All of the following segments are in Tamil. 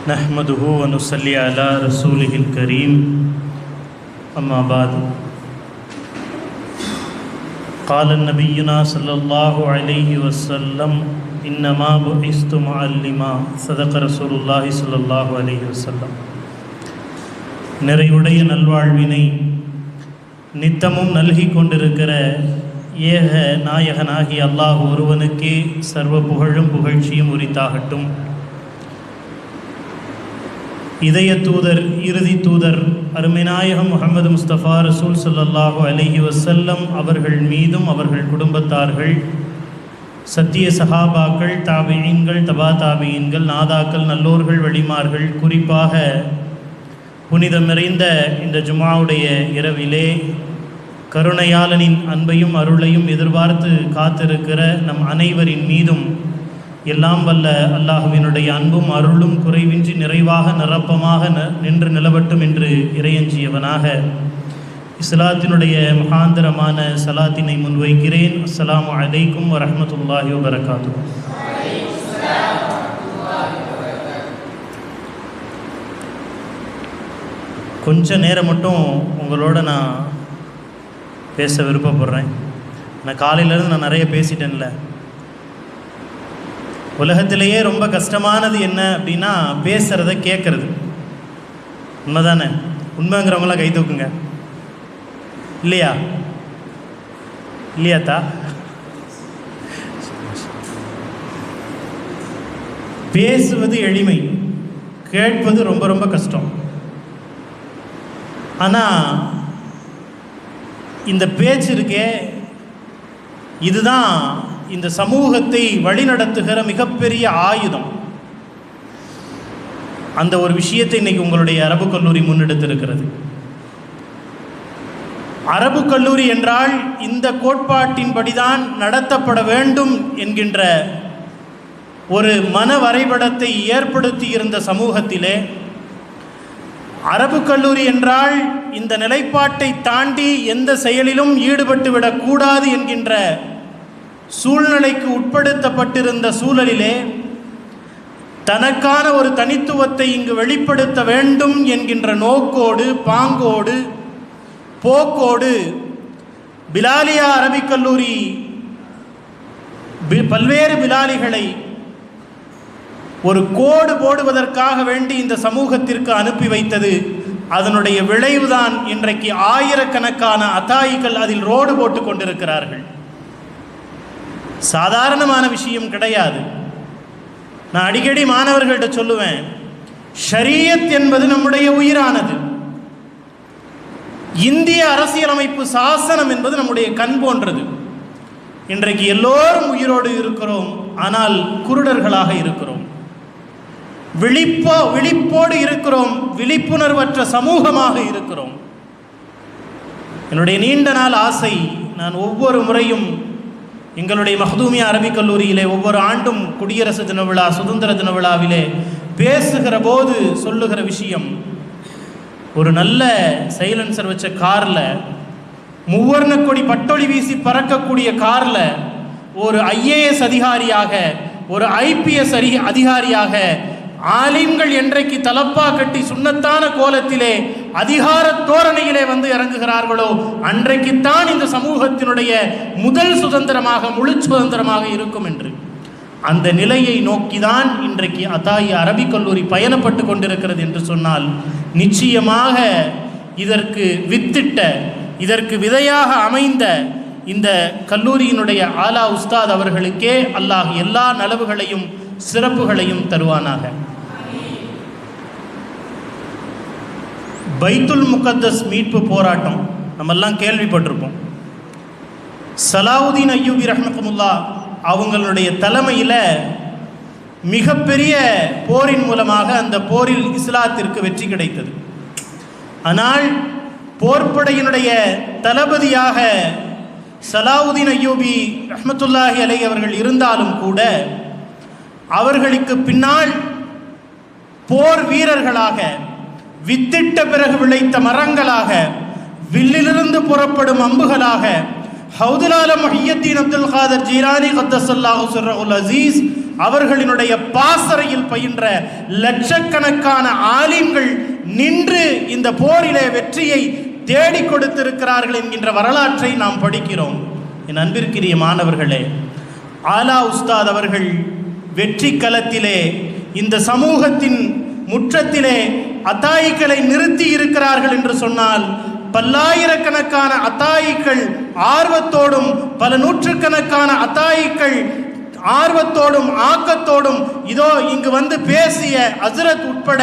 नहमदुहु व नुसल्ली अला रसूलिहिल करीम अम्मा बाद क़ाल नबियुना सल्लल्लाहु अलैहि वसल्लम इन्नमा बुइस्तु मुअल्लिमा सदक़ रसूलुल्लाहि सल्लल्लाहु अलैहि वसल्லம். நிறைவுடைய நல்வாழ்வினை நித்தமும் நல்கி கொண்டிருக்கிற ஏக நாயகனாகி அல்லாஹ் ஒருவனுக்கே சர்வ புகழும் புகழ்ச்சியும் உரித்தாகட்டும். இதய தூதர் இறுதி தூதர் அருமைநாயகம் முஹம்மது முஸ்தபா ரசூல் ஸல்லல்லாஹு அலைஹி வஸல்லம் அவர்கள் மீதும் அவர்கள் குடும்பத்தார்கள், சத்திய சஹாபாக்கள், தாபிஈன்கள், தபா தாபிஈன்கள், நாதாக்கள், நல்லோர்கள், வழிமார்கள், குறிப்பாக புனிதம் நிறைந்த இந்த ஜுமாவுடைய இரவிலே கருணையாளனின் அன்பையும் அருளையும் எதிர்பார்த்து காத்திருக்கிற நம் அனைவரின் மீதும் எல்லாம் வல்ல அல்லாஹுவினுடைய அன்பும் அருளும் குறைவின்றி நிறைவாக நிரப்பமாக நின்று நிலவட்டும் என்று இறையஞ்சியவனாக இஸ்லாத்தினுடைய மகாந்தரமான சலாத்தினை முன்வைக்கிறேன். அஸ்ஸலாமு அலைக்கும் வரஹ்மத்துல்லாஹி வபரகாத்துஹு. கொஞ்ச நேரம் மட்டும் உங்களோட நான் பேச விருப்பப்படுறேன். நான் காலையிலேருந்து நான் நிறைய பேசிட்டேன்ல. உலகத்திலேயே ரொம்ப கஷ்டமானது என்ன அப்படின்னா பேசுகிறத கேட்குறது. உண்மைதானே? உண்மைங்கிறவங்களாம் கை தூக்குங்க. இல்லையா? இல்லையாத்தா? பேசுவது எளிமை, கேட்பது ரொம்ப ரொம்ப கஷ்டம். ஆனால் இந்த பேச்சு இருக்கே, இதுதான் இந்த சமூகத்தை வழிநடத்துகிற மிகப்பெரிய ஆயுதம். அந்த ஒரு விஷயத்தை இன்னைக்கு உங்களுடைய அரபு கல்லூரி முன்னெடுத்திருக்கிறது. அரபு கல்லூரி என்றால் இந்த கோட்பாட்டின்படிதான் நடத்தப்பட வேண்டும் என்கின்ற ஒரு மன வரைபடத்தை ஏற்படுத்தி இருந்த சமூகத்திலே அரபு கல்லூரி என்றால் இந்த நிலைப்பாட்டை தாண்டி எந்த செயலிலும் ஈடுபட்டு விடக்கூடாது என்கின்ற சூழ்நிலைக்கு உட்படுத்தப்பட்டிருந்த சூழலிலே தனக்கான ஒரு தனித்துவத்தை இங்கு வெளிப்படுத்த வேண்டும் என்கின்ற நோக்கோடு, பாங்கோடு, போக்கோடு பிலாலியா அரபிக் கல்லூரி பல்வேறு பிலாலிகளை ஒரு கோடு போடுவதற்காக வேண்டி இந்த சமூகத்திற்கு அனுப்பி வைத்தது. அதனுடைய விளைவுதான் இன்றைக்கு ஆயிரக்கணக்கான அத்தாயிகள் அதில் ரோடு போட்டு கொண்டிருக்கிறார்கள். சாதாரணமான விஷயம் கிடையாது. நான் அடிக்கடி மாணவர்கள்ட்ட சொல்லுவேன், ஷரியத் என்பது நம்முடைய உயிரானது. இந்திய அரசியலமைப்பு சாசனம் என்பது நம்முடைய கண் போன்றது. இன்றைக்கு எல்லோரும் உயிரோடு இருக்கிறோம், ஆனால் குருடர்களாக இருக்கிறோம். விழிப்போடு இருக்கிறோம், விழிப்புணர்வற்ற சமூகமாக இருக்கிறோம். என்னுடைய நீண்ட நாள் ஆசை, நான் ஒவ்வொரு முறையும் எங்களுடைய மஹ்தூமியா அரபிக் கல்லூரியிலே ஒவ்வொரு ஆண்டும் குடியரசு தின விழா, சுதந்திர தின விழாவிலே பேசுகிற போது சொல்லுகிற விஷயம், ஒரு நல்ல சைலன்சர் வச்ச காரில், மூவர்ண கொடி பட்டொளி வீசி பறக்கக்கூடிய காரில் ஒரு IAS அதிகாரியாக, ஒரு IPS அதிகாரியாக ஆலிம்கள் என்றைக்கு தலப்பா கட்டி சுண்ணத்தான கோலத்திலே அதிகார தோரணையிலே வந்து இறங்குகிறார்களோ அன்றைக்குத்தான் இந்த சமூகத்தினுடைய முதல் சுதந்திரமாக, முழு சுதந்திரமாக இருக்கும் என்று அந்த நிலையை நோக்கிதான் இன்றைக்கு அத்தாயி அரபிக் கல்லூரி பயணப்பட்டு கொண்டிருக்கிறது என்று சொன்னால் நிச்சயமாக இதற்கு வித்திட்ட, இதற்கு விதையாக அமைந்த இந்த கல்லூரியினுடைய ஆலா உஸ்தாத் அவர்களுக்கே அல்லாஹ் எல்லா நலவுகளையும் சிறப்புகளையும் தருவானாக. பைத்துல் முகத்தஸ் மீட்பு போராட்டம் நம்மெல்லாம் கேள்விப்பட்டிருப்போம். சலாவுதீன் அய்யூபி ரஹ்மத்துல்லாஹ் அவங்களுடைய தலைமையில் மிகப்பெரிய போரின் மூலமாக அந்த போரில் இஸ்லாத்திற்கு வெற்றி கிடைத்தது. ஆனால் போர்ப்படையினுடைய தளபதியாக சலாவுதீன் அய்யூபி ரஹ்மத்துல்லாஹி அலைஹி அவர்கள் இருந்தாலும் கூட அவர்களுக்கு பின்னால் போர் வீரர்களாக, வித்திட்ட பிறகு விளைத்த மரங்களாக, வில்லிலிருந்து புறப்படும் அம்புகளாக, ஹவுதுல் ஆலம் முஹியத்தீன் அப்துல் காதர் ஜீலானி கத்தஸல்லாஹு சிர்ரஹுல் அஸீஸ் அவர்களினுடைய பாசறையில் பயின்ற லட்சக்கணக்கான ஆலிம்கள் நின்று இந்த போரிலே வெற்றியை தேடி கொடுத்திருக்கிறார்கள் என்கின்ற வரலாற்றை நாம் படிக்கிறோம். என் அன்பிற்குரிய மாணவர்களே, ஆலா உஸ்தாத் அவர்கள் வெற்றி களத்திலே இந்த சமூகத்தின் முற்றத்திலே அத்தாயிக்களை நிறுத்தி இருக்கிறார்கள் என்று சொன்னால், பல்லாயிரக்கணக்கான அத்தாயிக்கள் ஆர்வத்தோடும் பல நூற்றுக்கணக்கான அத்தாயிக்கள் ஆர்வத்தோடும் ஆக்கத்தோடும் இதோ இங்கு வந்து பேசிய ஹஸ்ரத் உட்பட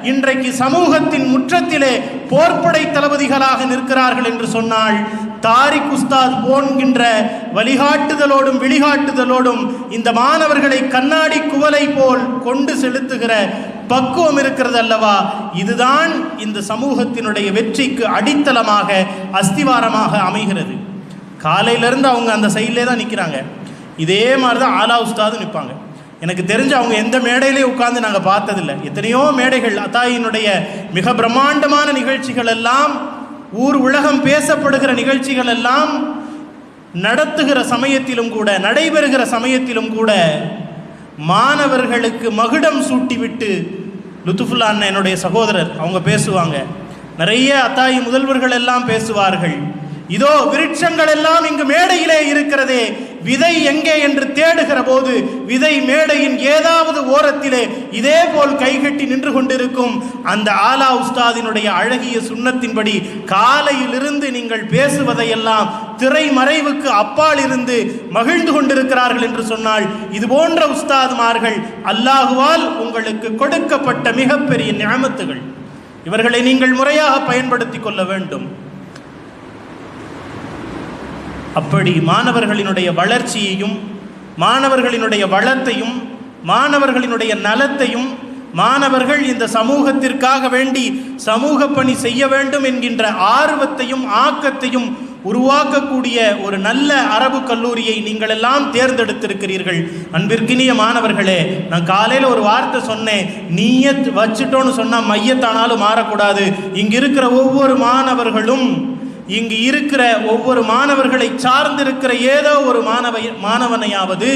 இன்றைக்கு சமூகத்தின் முற்றத்திலே போர்ப்படை தளபதிகளாக நிற்கிறார்கள் என்று சொன்னால், தாரிக் உஸ்தாத் போன்கின்ற வழிகாட்டுதலோடும் விழிகாட்டுதலோடும் இந்த மாணவர்களை கண்ணாடி குவலை போல் கொண்டு செலுத்துகிற பக்குவம் இருக்கிறது அல்லவா? இதுதான் இந்த சமூகத்தினுடைய வெற்றிக்கு அடித்தளமாக அஸ்திவாரமாக அமைகிறது. காலையிலேருந்து அவங்க அந்த சைட்லே தான் நிற்கிறாங்க. இதே மாதிரி தான் ஆலா உஸ்தாது நிற்பாங்க. எனக்கு தெரிஞ்சு அவங்க எந்த மேடையிலே உட்கார்ந்து நாங்கள் பார்த்ததில்லை. எத்தனையோ மேடைகள் அத்தாயினுடைய மிக பிரம்மாண்டமான நிகழ்ச்சிகள் எல்லாம், ஊர் உலகம் பேசப்படுகிற நிகழ்ச்சிகள் எல்லாம் நடத்துகிற சமயத்திலும் கூட, நடைபெறுகிற சமயத்திலும் கூட மாணவர்களுக்கு மகுடம் சூட்டிவிட்டு லுத்துஃபுல்லா அண்ணன் என்னுடைய சகோதரர் அவங்க பேசுவாங்க. நிறைய அத்தாயி முதல்வர்கள் எல்லாம் பேசுவார்கள். இதோ விருட்சங்கள் எல்லாம் இங்கு மேடையிலே இருக்கிறதே, விதை எங்கே என்று தேடுகிற போது விதை மேடையின் ஏதாவது ஓரத்திலே இதே போல் கைகட்டி நின்று கொண்டிருக்கும். அந்த ஆலா உஸ்தாதினுடைய அழகிய சுன்னத்தின்படி காலையிலிருந்து நீங்கள் பேசுவதையெல்லாம் திரைமறைவுக்கு அப்பால் இருந்து மகிழ்ந்து கொண்டிருக்கிறார்கள் என்று சொன்னால், இது போன்ற உஸ்தாதுமார்கள் அல்லாஹுவால் உங்களுக்கு கொடுக்கப்பட்ட மிகப்பெரிய நிஅமத்துகள். இவர்களை நீங்கள் முறையாக பயன்படுத்தி கொள்ள வேண்டும். அப்படி மாணவர்களினுடைய வளர்ச்சியையும் மாணவர்களினுடைய வளத்தையும் மாணவர்களினுடைய நலத்தையும் மாணவர்கள் இந்த சமூகத்திற்காக வேண்டி சமூக பணி செய்ய வேண்டும் என்கின்ற ஆர்வத்தையும் ஆக்கத்தையும் உருவாக்கக்கூடிய ஒரு நல்ல அரபு கல்லூரியை நீங்கள் எல்லாம் தேர்ந்தெடுத்திருக்கிறீர்கள். அன்பிற்கினிய மாணவர்களே, நான் காலையில் ஒரு வார்த்தை சொன்னேன், நீயத் வச்சுட்டோன்னு சொன்னால் மையத்தானாலும் மாறக்கூடாது. இங்கு இருக்கிற ஒவ்வொரு மாணவர்களும், இங்கு இருக்கிற ஒவ்வொரு மாணவர்களை சார்ந்திருக்கிற ஏதோ ஒரு மாணவனையாவது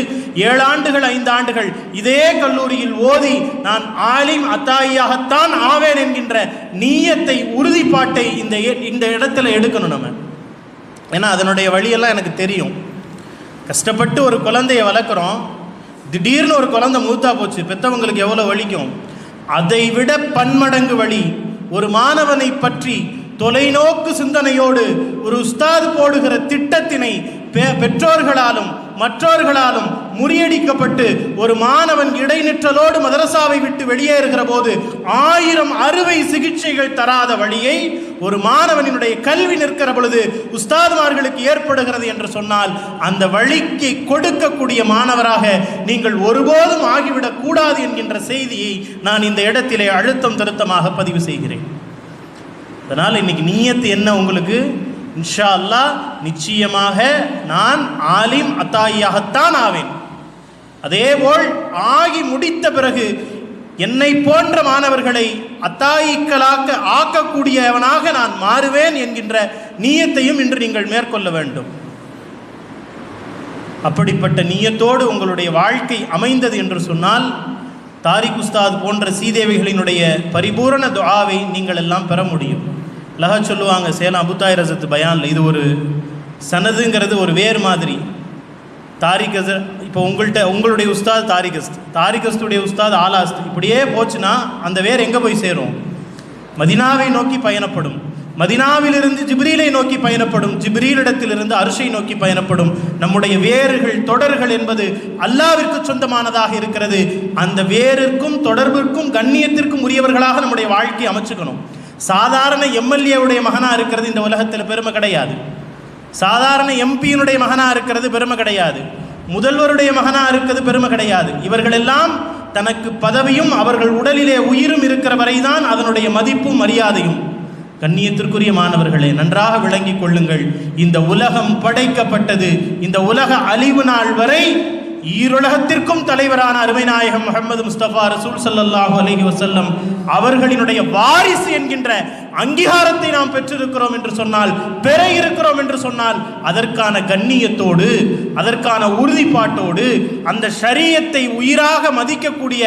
7 ஆண்டுகள் 5 ஆண்டுகள் இதே கல்லூரியில் ஓதி நான் ஆலிம் அத்தாயியாகத்தான் ஆவேன் என்கின்ற நீயத்தை, உறுதிப்பாட்டை இந்த இடத்துல எடுக்கணும் நம்ம. ஏன்னா அதனுடைய வழியெல்லாம் எனக்கு தெரியும். கஷ்டப்பட்டு ஒரு குழந்தைய வளர்க்குறோம், திடீர்னு ஒரு குழந்தை மூத்தா போச்சு, பெற்றவங்களுக்கு எவ்வளோ வலிக்கும். அதை விட பன்மடங்கு வலி ஒரு மாணவனை பற்றி தொலைநோக்கு சிந்தனையோடு ஒரு உஸ்தாது போடுகிற திட்டத்தினை பெற்றோர்களாலும் மற்றவர்களாலும் முறியடிக்கப்பட்டு ஒரு மாணவன் இடைநிற்றலோடு மதரசாவை விட்டு வெளியேறுகிற போது 1000 அறுவை சிகிச்சைகள் தராத வழியை ஒரு மாணவனினுடைய கல்வி நிற்கிற பொழுது உஸ்தாதுமார்களுக்கு ஏற்படுகிறது என்று சொன்னால், அந்த வழிக்கு கொடுக்கக்கூடிய மாணவராக நீங்கள் ஒருபோதும் ஆகிவிடக் கூடாது என்கின்ற செய்தியை நான் இந்த இடத்திலே அழுத்தம் திருத்தமாக பதிவு செய்கிறேன். அதனால் இன்னைக்கு நியத்து என்ன உங்களுக்கு? இன்ஷா அல்லாஹ் நிச்சயமாக நான் ஆலிம் அத்தாயியாகத்தான் ஆவேன். அதேபோல் ஆகி முடித்த பிறகு என்னை போன்ற மாணவர்களை அத்தாயிக்களாக்க ஆக்கக்கூடியவனாக நான் மாறுவேன் என்கின்ற நியத்தையும் இன்று நீங்கள் மேற்கொள்ள வேண்டும். அப்படிப்பட்ட நியத்தோடு உங்களுடைய வாழ்க்கை அமைந்தது என்று சொன்னால், தாரிக் உஸ்தாத் போன்ற சீதேவிகளினுடைய பரிபூரண துஆவை நீங்கள் எல்லாம் பெற முடியும். லஹா சொல்லுவாங்க சேலம் அபுத்தாய் ரசத்து பயானில், இது ஒரு சனதுங்கிறது ஒரு வேர் மாதிரி. தாரிகஸ் இப்போ உங்களுடைய உஸ்தாத் தாரிகஸ்துடைய உஸ்தாத் ஆலாஸ்த், இப்படியே போச்சுன்னா அந்த வேர் எங்கே போய் சேரும்? மதினாவை நோக்கி பயணப்படும். மதினாவிலிருந்து ஜிப்ரீலை நோக்கி பயணப்படும். ஜிப்ரீலிடத்திலிருந்து அர்ஷை நோக்கி பயணப்படும். நம்முடைய வேர்கள் தொடர்கள் என்பது அல்லாவிற்கு சொந்தமானதாக இருக்கிறது. அந்த வேருக்கும் தொடர்பிற்கும் கண்ணியத்திற்கும் உரியவர்களாக நம்முடைய வாழ்க்கையை அமைச்சுக்கணும். சாதாரண எம்எல்ஏவுடைய மகனாக இருக்கிறது இந்த உலகத்தில் பெருமை கிடையாது. சாதாரண எம்பியினுடைய மகனாக இருக்கிறது பெருமை கிடையாது. முதல்வருடைய மகனாக இருக்கிறது பெருமை கிடையாது. இவர்களெல்லாம் தனக்கு பதவியும் அவர்கள் உடலிலே உயிரும் இருக்கிற வரைதான் அதனுடைய மதிப்பும் மரியாதையும். கண்ணியத்திற்குரிய மாணவர்களே, நன்றாக விளங்கிக் கொள்ளுங்கள். இந்த உலகம் படைக்கப்பட்டது, இந்த உலக அழிவு நாள் வரை ஈருலகத்திற்கும் தலைவரான அருமைநாயகம் முஹம்மது முஸ்தபா ரசூல் ஸல்லல்லாஹு அலைஹி வஸல்லம் அவர்களினுடைய வாரிசு என்கின்ற அங்கீகாரத்தை நாம் பெற்றிருக்கிறோம் என்று சொன்னால், பெற இருக்கிறோம் என்று சொன்னால், அதற்கான கண்ணியத்தோடு, அதற்கான உறுதிப்பாட்டோடு, அந்த ஷரியத்தை உயிராக மதிக்கக்கூடிய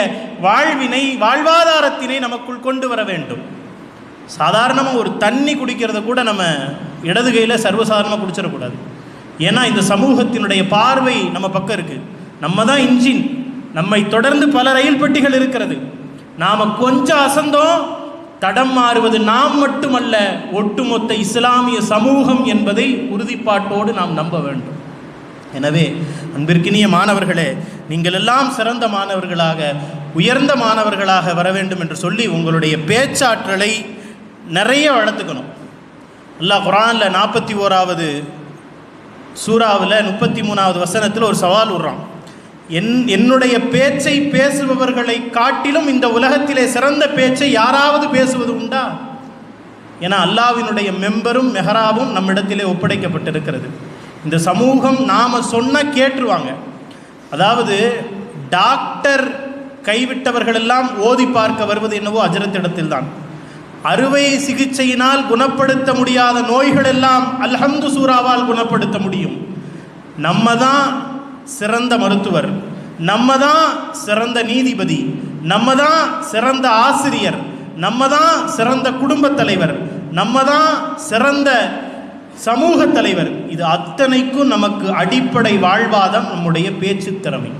வாழ்வாதாரத்தினை நமக்குள் கொண்டு வர வேண்டும். சாதாரணமாக ஒரு தண்ணி குடிக்கிறத கூட நம்ம இடது கையில் சர்வசாதாரணமாக குடிச்சிடக்கூடாது. ஏன்னா இந்த சமூகத்தினுடைய பார்வை நம்ம பக்கம் இருக்குது. நம்ம தான் இன்ஜின். நம்மை தொடர்ந்து பல ரயில் பெட்டிகள் இருக்கிறது. நாம் கொஞ்சம் அசந்தோம், தடம் மாறுவது நாம் மட்டுமல்ல, ஒட்டுமொத்த இஸ்லாமிய சமூகம் என்பதை உறுதிப்பாட்டோடு நாம் நம்ப வேண்டும். எனவே அன்பிற்கினிய மாணவர்களே, நீங்கள் எல்லாம் சிறந்த மாணவர்களாக, உயர்ந்த மாணவர்களாக வர வேண்டும் என்று சொல்லி உங்களுடைய பேச்சாற்றலை நிறைய வளர்த்துக்கணும். அல்லாஹ் குர்ஆனில் 41வது சூறாவில் 33வது வசனத்தில் ஒரு சவால் விடுறான். என்னுடைய பேச்சை பேசுபவர்களை காட்டிலும் இந்த உலகத்திலே சிறந்த பேச்சை யாராவது பேசுவது உண்டா? ஏன்னா அல்லாஹ்வினுடைய மெம்பரும் மெஹராபும் நம்மிடத்திலே ஒப்படைக்கப்பட்டிருக்கிறது. இந்த சமூகம் நாம் சொன்ன கேட்டுருவாங்க. அதாவது டாக்டர் கைவிட்டவர்களெல்லாம் ஓதி பார்க்க வருவது என்னவோ அஜரத்திடத்தில் தான். அறுவை சிகிச்சையினால் குணப்படுத்த முடியாத நோய்கள் எல்லாம் அல்ஹம்து சூராவால் குணப்படுத்த முடியும். நம்ம தான் சிறந்த மருத்துவர், நம்ம தான் சிறந்த நீதிபதி, நம்ம தான் சிறந்த ஆசிரியர், நம்ம தான் சிறந்த குடும்பத் தலைவர், நம்ம தான் சிறந்த சமூக தலைவர். இது அத்தனைக்கும் நமக்கு அடிப்படை வாழ்வாதாரம் நம்முடைய பேச்சு திறமை.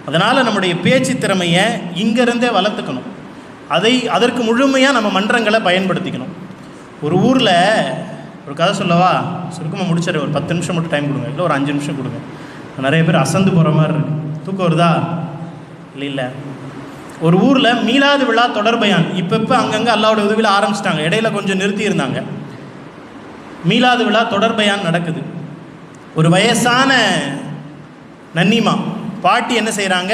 அதனால் நம்முடைய பேச்சு திறமையை இங்கிருந்தே வளர்த்துக்கணும். அதற்கு முழுமையாக நம்ம மன்றங்களை பயன்படுத்திக்கணும். ஒரு ஊரில் ஒரு கதை சொல்லவா? சுருக்கமாக முடிச்சிட, ஒரு 10 நிமிஷம் மட்டும் டைம் கொடுங்க, இல்லை ஒரு 5 நிமிஷம் கொடுங்க. நிறைய பேர் அசந்து போகிற மாதிரி இருக்கு. தூக்கம் வருதா? இல்லை. ஒரு ஊரில் மீலாது விழா தொடர்பயான் இப்போ அங்கங்கே அல்லாவோட உதவியில் ஆரம்பிச்சிட்டாங்க. இடையில கொஞ்சம் நிறுத்தி இருந்தாங்க. மீலாது விழா தொடர்பயான் நடக்குது. ஒரு வயசான நன்னிமா பாட்டி என்ன செய்கிறாங்க,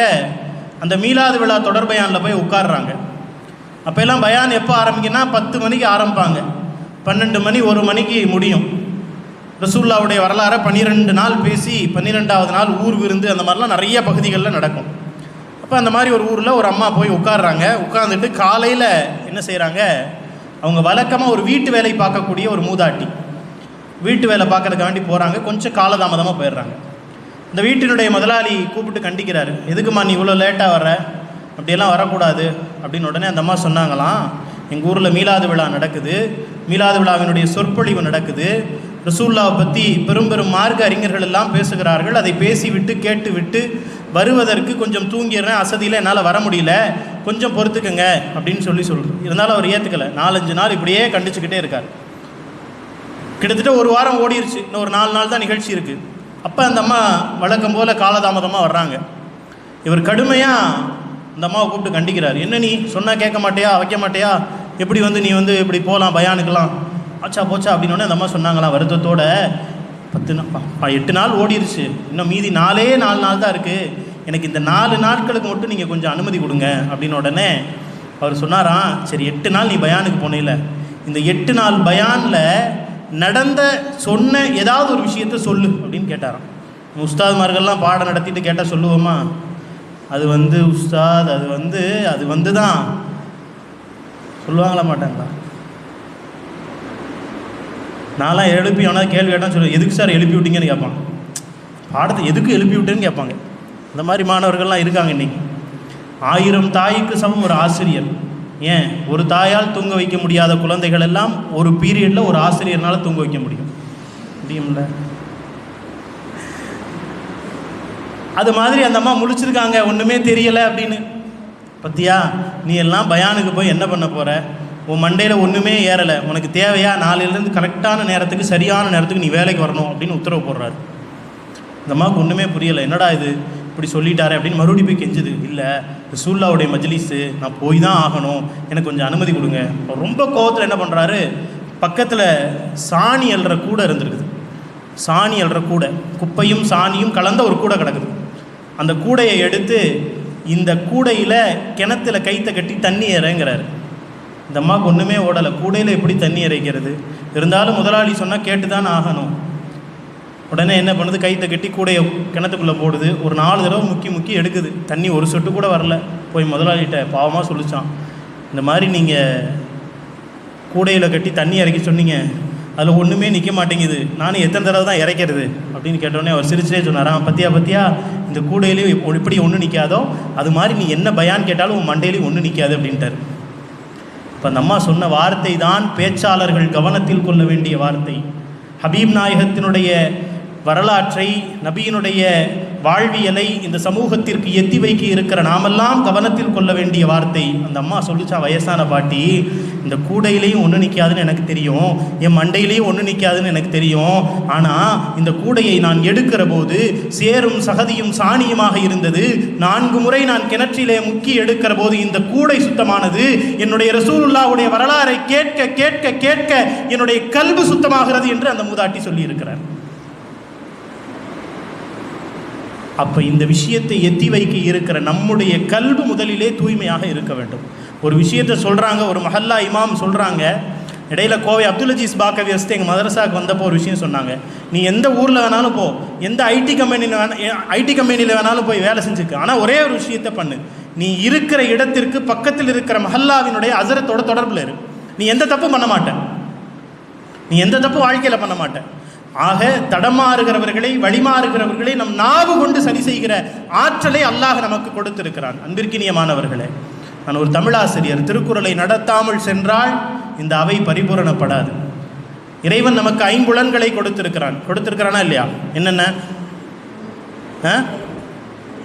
அந்த மீலாது விழா தொடர்பயானில் போய் உட்காடுறாங்க. அப்போ எல்லாம் பயான் எப்போ ஆரம்பிக்குன்னா 10 மணிக்கு ஆரம்பிப்பாங்க, 12 மணி 1 மணிக்கு முடியும். ரசூலுல்லாவுடைய வரலாறை 12 நாள் பேசி 12வது நாள் ஊர் விருந்து அந்த மாதிரிலாம் நிறைய பகுதிகளில் நடக்கும். அப்போ அந்த மாதிரி ஒரு ஊரில் ஒரு அம்மா போய் உட்காடுறாங்க. உட்காந்துட்டு காலையில் என்ன செய்கிறாங்க, அவங்க வழக்கமாக ஒரு வீட்டு வேலை பார்க்கக்கூடிய ஒரு மூதாட்டி வீட்டு வேலை பார்க்கறதுக்காண்டி போகிறாங்க. கொஞ்சம் காலதாமதமாக போயிடுறாங்க. இந்த வீட்டினுடைய முதலாளி கூப்பிட்டு கண்டிக்கிறாரு, எதுக்குமா நீ இவ்வளோ லேட்டாக வர்ற, அப்படியெல்லாம் வரக்கூடாது அப்படின்னு. உடனே அந்த அம்மா சொன்னாங்களாம், எங்கள் ஊரில் மீலாது விழா நடக்குது, மீலாது விழாவினுடைய சொற்பொழிவு நடக்குது, ரசூலுல்லாவை பற்றி பெரும் மார்க்க அறிஞர்கள் எல்லாம் பேசுகிறார்கள், அதை பேசிவிட்டு கேட்டு விட்டு வருவதற்கு கொஞ்சம் தூங்கிடுறேன், அசதியில் என்னால் வர முடியல, கொஞ்சம் பொறுத்துக்குங்க அப்படின்னு சொல்கிறேன். இருந்தாலும் அவர் ஏற்றுக்கலை. 4-5 நாள் இப்படியே கண்டிச்சுக்கிட்டே இருக்கார். கிட்டத்தட்ட ஒரு வாரம் ஓடிடுச்சு. இன்னும் ஒரு 4 நாள் தான் நிகழ்ச்சி இருக்குது. அப்போ அந்த அம்மா வழக்கம் போல் காலதாமதமாக வர்றாங்க. இவர் கடுமையாக அந்த அம்மாவை கூப்பிட்டு கண்டிக்கிறார். என்ன நீ சொன்னால் கேட்க மாட்டியா, வைக்க மாட்டியா, எப்படி நீ இப்படி போகலாம் பயானுக்கெல்லாம், ஆச்சா போச்சா அப்படின்னு. அந்த அம்மா சொன்னாங்களாம் வருத்தத்தோட, 8 நாள் ஓடிடுச்சு, இன்னும் மீதி 4 நாள் தான் இருக்குது, எனக்கு இந்த 4 நாட்களுக்கு மட்டும் நீங்கள் கொஞ்சம் அனுமதி கொடுங்க அப்படின்னு. உடனே அவர் சொன்னாராம், சரி 8 நாள் நீ பயானுக்கு போனேல, இந்த 8 நாள் பயானில் சொன்ன ஏதாவது ஒரு விஷயத்த சொல்லு அப்படின்னு கேட்டாராம். உஸ்தாத்மார்கள்லாம் பாடம் நடத்திட்டு கேட்டால் சொல்லுவோமா? அது உஸ்தாத் அது தான் சொல்லுவாங்களா மாட்டாங்களா? நான்லாம் எழுப்பி ஆனால் கேள்வி கேட்டால் சொல்லுவேன், எதுக்கு சார் எழுப்பி விட்டீங்கன்னு கேட்பாங்க. பாடத்தை எதுக்கு எழுப்பி விட்டேன்னு கேட்பாங்க. அந்த மாதிரி மாணவர்கள்லாம் இருக்காங்க இன்றைக்கி. 1000 தாய்க்கு சமம் ஒரு ஆசிரியர். ஏன் ஒரு தாயால் தூங்க வைக்க முடியாத குழந்தைகள் எல்லாம் ஒரு பீரியடில் ஒரு ஆசிரியர்னால் தூங்க வைக்க முடியும்ல. அது மாதிரி அந்த அம்மா முழிச்சிருக்காங்க, ஒன்றுமே தெரியலை அப்படின்னு. பத்தியா, நீ எல்லாம் பயானுக்கு போய் என்ன பண்ண போகிற, உன் மண்டையில் ஒன்றுமே ஏறலை, உனக்கு தேவையா, நாளையிலேருந்து கரெக்டான நேரத்துக்கு சரியான நேரத்துக்கு நீ வேலைக்கு வரணும் அப்படின்னு உத்தரவு போடுறாரு. இந்த அம்மாவுக்கு ஒன்றுமே புரியலை, என்னடா இது இப்படி சொல்லிட்டாரே அப்படின்னு மறுபடியும் போய் கெஞ்சுது. இல்லை ரசூலுல்லாவுடைய மஜ்லிஸு, நான் போய் தான் ஆகணும், எனக்கு கொஞ்சம் அனுமதி கொடுங்க. அவர் ரொம்ப கோவத்தில் என்ன பண்ணுறாரு, பக்கத்தில் சாணி அல்ற கூடை இருந்துருக்குது. சாணி அல்ற கூடை, குப்பையும் சாணியும் கலந்த ஒரு கூடை கிடக்குது. அந்த கூடையை எடுத்து இந்த கூடையில் கிணத்துல கைத்தை கட்டி தண்ணி இறங்குறாரு. இந்த அம்மாவுக்கு ஒன்றுமே ஓடலை, கூடையில் எப்படி தண்ணி இறைக்கிறது? இருந்தாலும் முதலாளி சொன்னால் கேட்டு தான் ஆகணும். உடனே என்ன பண்ணுது, கைத்தை கட்டி கூடையை கிணத்துக்குள்ளே போடுது. ஒரு 4 தடவை முக்கி எடுக்குது, தண்ணி ஒரு சொட்டு கூட வரல. போய் முதலாளிகிட்ட பாவமாக சொல்லிச்சான், இந்த மாதிரி நீங்கள் கூடையில் கட்டி தண்ணி இறக்கி சொன்னீங்க, அதில் ஒன்றுமே நிற்க மாட்டேங்குது, நானும் எத்தனை தடவை தான் இறக்கிறது அப்படின்னு கேட்டோடனே அவர் சிரிச்சிட்டே சொன்னாராம், பத்தியா இந்த கூடையிலையும் இப்படி ஒன்றும் நிற்காதோ அது மாதிரி நீ என்ன பயான் கேட்டாலும் உன் மண்டையிலையும் ஒன்றும் நிற்காது அப்படின்ட்டார். இப்போ அந்த அம்மா சொன்ன வார்த்தை தான் பேச்சாளர்கள் கவனத்தில் கொள்ள வேண்டிய வார்த்தை. ஹபீப் நாயகத்தினுடைய வரலாற்றை, நபியினுடைய வாழ்வியலை இந்த சமூகத்திற்கு எத்தி வைக்க இருக்கிற நாமெல்லாம் கவனத்தில் கொள்ள வேண்டிய வார்த்தை. அந்த அம்மா சொல்லிச்சா, வயசான பாட்டி, இந்த கூடையிலையும் ஒன்று நிற்காதுன்னு எனக்கு தெரியும், என் மண்டையிலையும் ஒன்று நிற்காதுன்னு எனக்கு தெரியும், ஆனால் இந்த கூடையை நான் எடுக்கிற போது சேரும் சகதியும் சாணியுமாக இருந்தது. 4 முறை நான் கிணற்றிலே முக்கி எடுக்கிற போது இந்த கூடை சுத்தமானது. என்னுடைய ரசூலுல்லாஹ்வுடைய வரலாறை கேட்க கேட்க கேட்க என்னுடைய கல்பு சுத்தமாகிறது என்று அந்த மூதாட்டி சொல்லி இருக்கிறார். அப்போ இந்த விஷயத்தை எத்தி வைக்க இருக்கிற நம்முடைய கல்பு முதலிலே தூய்மையாக இருக்க வேண்டும். ஒரு விஷயத்தை சொல்கிறாங்க, ஒரு மஹல்லா இமாம் சொல்கிறாங்க. இடையில கோவை அப்துல் அஜீஸ் பாக்கவி வஸ்து எங்கள் மதரசாவுக்கு வந்தப்போ ஒரு விஷயம் சொன்னாங்க. நீ எந்த ஊரில் வேணாலும் போ, எந்த ஐடி கம்பெனியில் வேணாலும் போய் வேலை செஞ்சுக்க, ஆனால் ஒரே ஒரு விஷயத்தை பண்ணு, நீ இருக்கிற இடத்திற்கு பக்கத்தில் இருக்கிற மஹல்லாவினுடைய அசரத்தோட தொடர்பில் இரு. நீ எந்த தப்பும் பண்ண மாட்டேன், நீ எந்த தப்பு வாழ்க்கையில் பண்ண மாட்டேன். ஆக தடமாறுகிறவர்களை, வழிமாறுகிறவர்களை நம் நாவு கொண்டு சரி செய்கிற ஆற்றலை அல்லாஹ் நமக்கு கொடுத்திருக்கிறான். அன்பிற்கினியமானவர்களே, நான் ஒரு தமிழாசிரியர். திருக்குறளை நடத்தாமல் சென்றால் இந்த அவை பரிபூரணப்படாது. இறைவன் நமக்கு 5 புலன்களை கொடுத்திருக்கிறானா இல்லையா? என்னென்ன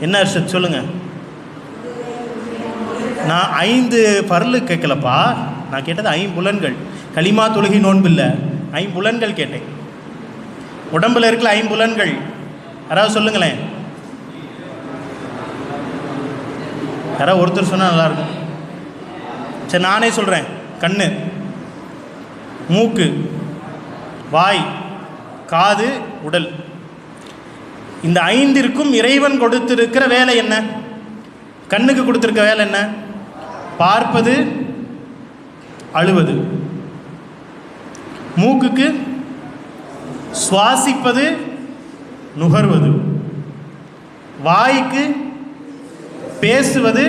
என்ன அர்ஷத் சொல்லுங்க. நான் 5 பரலு கேட்கலப்பா, நான் கேட்டது 5 புலன்கள். களிமா தொழுகை நோன்பு இல்லை, 5 புலன்கள் கேட்டேன். உடம்புல இருக்கிற 5 புலன்கள் யாராவது சொல்லுங்களேன். யாராவது ஒருத்தர் சொன்னால் நல்லாயிருக்கும். சரி, நானே சொல்கிறேன். கண்ணு, மூக்கு, வாய், காது, உடல். இந்த 5ற்கும் இறைவன் கொடுத்திருக்கிற வேலை என்ன? கண்ணுக்கு கொடுத்திருக்க வேலை என்ன? பார்ப்பது, அழுவது. மூக்குக்கு சுவாசிப்பது, நுகர்வது. வாய்க்கு பேசுவது,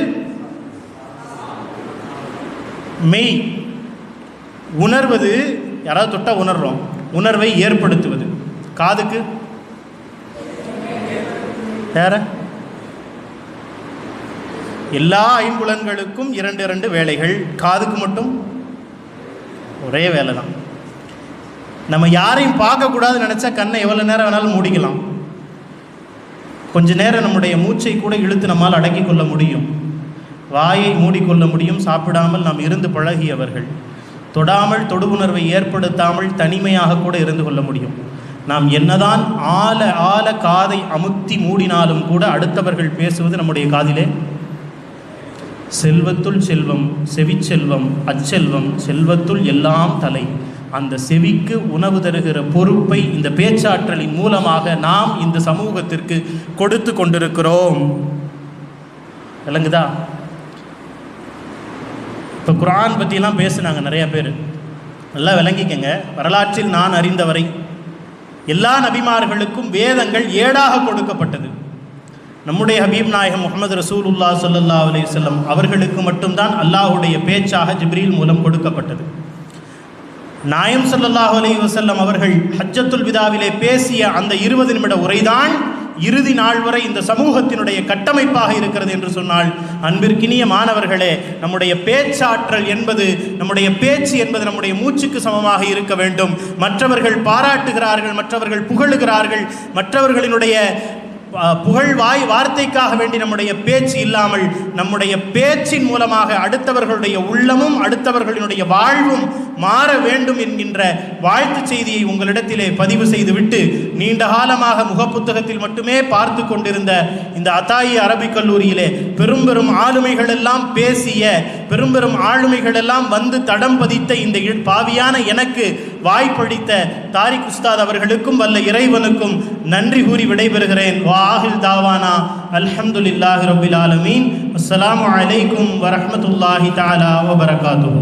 மெய் உணர்வது, யாராவது தொட்டா உணர்றோம், உணர்வை ஏற்படுத்துவது. காதுக்கு வேற எல்லா 5 புலன்களுக்கும் 2 வேலைகள். காதுக்கு மட்டும் ஒரே வேலை தான். நம்ம யாரையும் பார்க்கக்கூடாதுன்னு நினச்சா கண்ணை எவ்வளோ நேரம் வேணாலும் மூடிக்கலாம். கொஞ்ச நேரம் நம்முடைய மூச்சை கூட இழுத்து நம்மால் அடக்கி கொள்ள முடியும். வாயை மூடிக்கொள்ள முடியும். சாப்பிடாமல் நாம் இருந்து பழகியவர்கள். தொடாமல், தொடு உணர்வை ஏற்படுத்தாமல் தனிமையாக கூட இருந்து கொள்ள முடியும். நாம் என்னதான் ஆழ காதை அமுத்தி மூடினாலும் கூட அடுத்தவர்கள் பேசுவது நம்முடைய காதிலே. செல்வத்துள் செல்வம், செவிச்செல்வம், அச்செல்வம், செல்வத்துள் எல்லாம் தலை. அந்த செவிக்கு உணவு தருகிற பொறுப்பை இந்த பேச்சாற்றலின் மூலமாக நாம் இந்த சமூகத்திற்கு கொடுத்து கொண்டிருக்கிறோம். விளங்குதா? இப்போ குர்ஆன் பற்றிலாம் பேசுனாங்க நிறைய பேர். நல்லா விளங்கிக்கங்க. வரலாற்றில் நான் அறிந்தவரை எல்லா நபிமார்களுக்கும் வேதங்கள் ஏடாக கொடுக்கப்பட்டது. நம்முடைய ஹபீப் நாயகம் முஹம்மது ரசூலுல்லாஹ் ஸல்லல்லாஹு அலைஹி வஸல்லம் அவர்களுக்கு மட்டும்தான் அல்லாஹ்வுடைய பேச்சாக ஜிப்ரீல் மூலம் கொடுக்கப்பட்டது. நாயம் ஸல்லல்லாஹு அலைஹி வஸல்லம் அவர்கள் ஹஜ்ஜத்துல் விதாவிலே பேசிய அந்த 20 நிமிட உரைதான் இறுதி நாள் வரை இந்த சமூகத்தினுடைய கட்டமைப்பாக இருக்கிறது என்று சொன்னால், அன்பிற்கினிய மாணவர்களே, நம்முடைய பேச்சாற்றல் என்பது, நம்முடைய பேச்சு என்பது நம்முடைய மூச்சுக்கு சமமாக இருக்க வேண்டும். மற்றவர்கள் பாராட்டுகிறார்கள், மற்றவர்கள் புகழுகிறார்கள், மற்றவர்களினுடைய புகழ் வார்த்தைக்காக வேண்டி நம்முடைய பேச்சு இல்லாமல் நம்முடைய பேச்சின் மூலமாக அடுத்தவர்களுடைய உள்ளமும் அடுத்தவர்களினுடைய வாழ்வும் மாற வேண்டும் என்கின்ற வாழ்த்து செய்தியை உங்களிடத்திலே பதிவு செய்துவிட்டு, நீண்ட காலமாக முகப்புத்தகத்தில் மட்டுமே பார்த்து கொண்டிருந்த இந்த அத்தாயி அரபிக் கல்லூரியிலே பெரும் ஆளுமைகள் எல்லாம் பேசிய, பெரும் ஆளுமைகள் எல்லாம் வந்து தடம் பதித்த இந்த பாவியான எனக்கு வாய்ப்பளித்த தாரிக் உஸ்தாத் அவர்களுக்கும் வல்ல இறைவனுக்கும் நன்றி கூறி விடைபெறுகிறேன். வாஹில் தாவானா அல்ஹம்துலில்லாஹி ரப்பில் ஆலமீன். அஸ்ஸலாமு அலைக்கும் வரஹ்மத்துல்லாஹி தஆலா வபரகாத்துஹு.